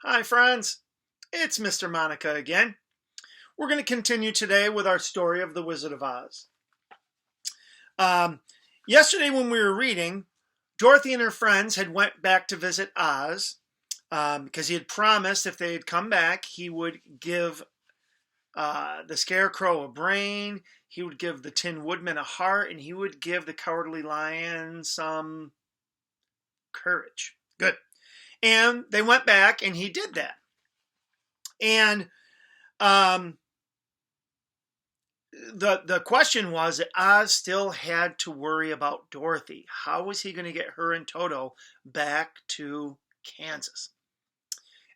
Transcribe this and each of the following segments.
Hi, friends. It's Mr. Monica again. We're going to continue today with our story of the Wizard of Oz. Um, Yesterday, when we were reading, Dorothy and her friends had went back to visit Oz because he had promised if they had come back, he would give the Scarecrow a brain, he would give the Tin Woodman a heart, and he would give the Cowardly Lion some courage. Good. And they went back, and he did that. And um, the question was that Oz still had to worry about Dorothy. How was he going to get her and Toto back to Kansas?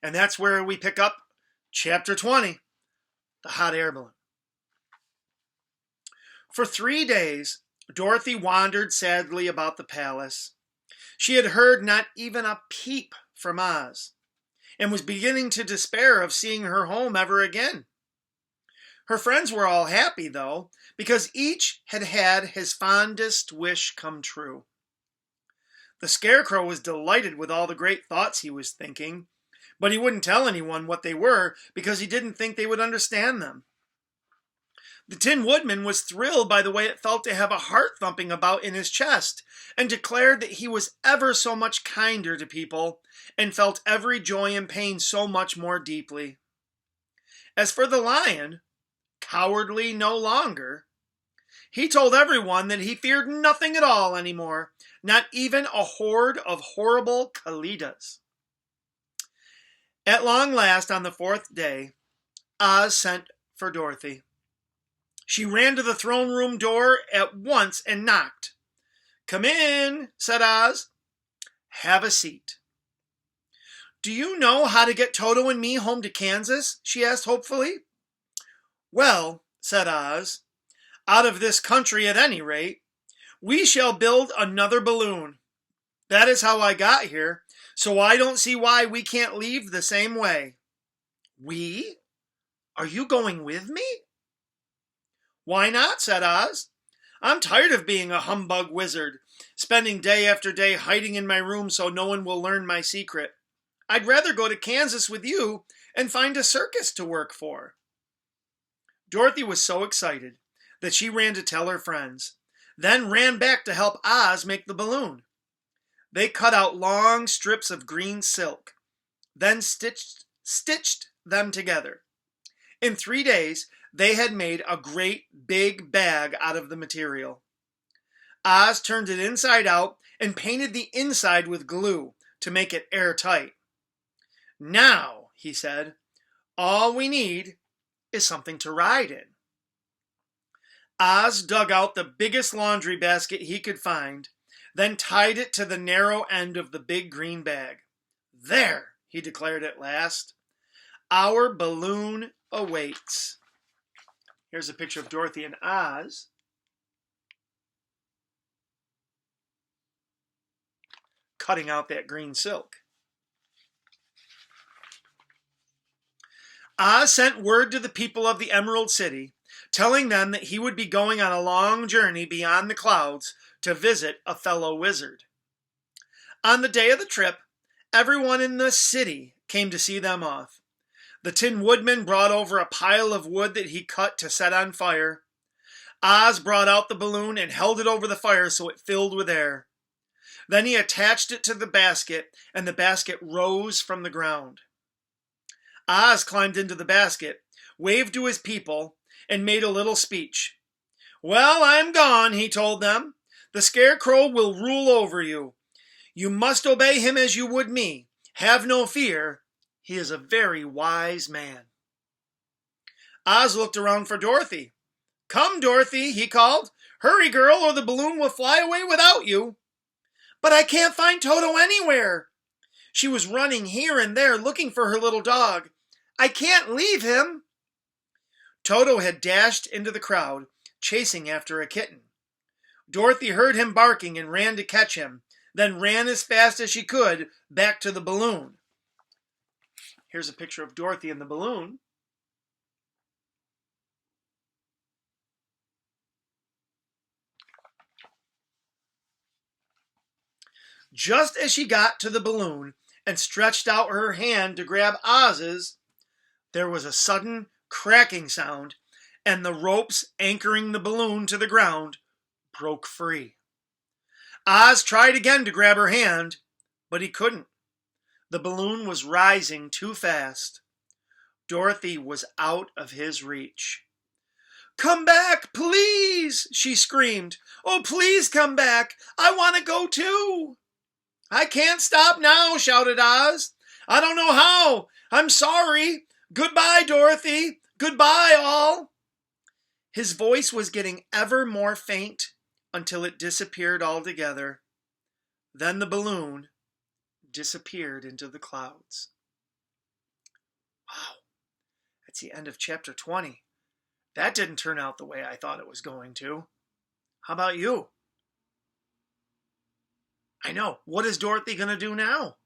And that's where we pick up chapter 20, the hot air balloon. For 3 days, Dorothy wandered sadly about the palace. She had heard not even a peep from Oz and was beginning to despair of seeing her home ever again. Her friends were all happy, though, because each had had his fondest wish come true. The Scarecrow was delighted with all the great thoughts he was thinking, but he wouldn't tell anyone what they were because he didn't think they would understand them. The Tin Woodman was thrilled by the way it felt to have a heart thumping about in his chest, and declared that he was ever so much kinder to people, and felt every joy and pain so much more deeply. As for the Lion, cowardly no longer, he told everyone that he feared nothing at all anymore, not even a horde of horrible Kalidas. At long last, on the 4th day, Oz sent for Dorothy. She ran to the throne room door at once and knocked. "Come in," said Oz. "Have a seat." "Do you know how to get Toto and me home to Kansas?" she asked hopefully. "Well," said Oz, "out of this country at any rate, we shall build another balloon. That is how I got here, so I don't see why we can't leave the same way." "We? Are you going with me?" "Why not?" said Oz. "I'm tired of being a humbug wizard, spending day after day hiding in my room so no one will learn my secret. I'd rather go to Kansas with you and find a circus to work for." Dorothy was so excited that she ran to tell her friends, then ran back to help Oz make the balloon. They cut out long strips of green silk, then stitched them together. In 3 days, they had made a great big bag out of the material. Oz turned it inside out and painted the inside with glue to make it airtight. "Now," he said, "all we need is something to ride in." Oz dug out the biggest laundry basket he could find, then tied it to the narrow end of the big green bag. "There," he declared at last, "our balloon awaits." Here's a picture of Dorothy and Oz. Cutting out that green silk. Oz sent word to the people of the Emerald City, telling them that he would be going on a long journey beyond the clouds to visit a fellow wizard. On the day of the trip, everyone in the city came to see them off. The Tin Woodman brought over a pile of wood that he cut to set on fire. Oz brought out the balloon and held it over the fire so it filled with air. Then he attached it to the basket, and the basket rose from the ground. Oz climbed into the basket, waved to his people, and made a little speech. "Well, I'm gone," he told them. "The Scarecrow will rule over you. You must obey him as you would me. Have no fear. He is a very wise man." Oz looked around for Dorothy. "Come, Dorothy," he called. "Hurry, girl, or the balloon will fly away without you." "But I can't find Toto anywhere." She was running here and there looking for her little dog. "I can't leave him." Toto had dashed into the crowd, chasing after a kitten. Dorothy heard him barking and ran to catch him, then ran as fast as she could back to the balloon. Here's a picture of Dorothy and the balloon. Just as she got to the balloon and stretched out her hand to grab Oz's, there was a sudden cracking sound, and the ropes anchoring the balloon to the ground broke free. Oz tried again to grab her hand, but he couldn't. The balloon was rising too fast. Dorothy was out of his reach. "Come back, please!" she screamed. "Oh, please come back! I want to go too!" "I can't stop now," shouted Oz. "I don't know how. I'm sorry. Goodbye, Dorothy. Goodbye, all." His voice was getting ever more faint until it disappeared altogether. Then the balloon disappeared into the clouds. Wow, that's the end of chapter 20. That didn't turn out the way I thought it was going to. How about you? I know. What is Dorothy going to do now?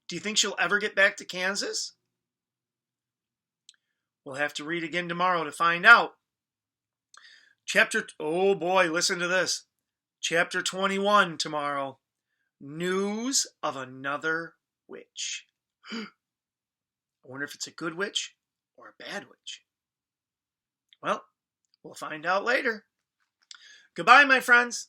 Do you think she'll ever get back to Kansas? We'll have to read again tomorrow to find out. Oh boy, listen to this. Chapter 21 tomorrow. News of another witch. I wonder if it's a good witch or a bad witch. Well, we'll find out later. Goodbye, my friends.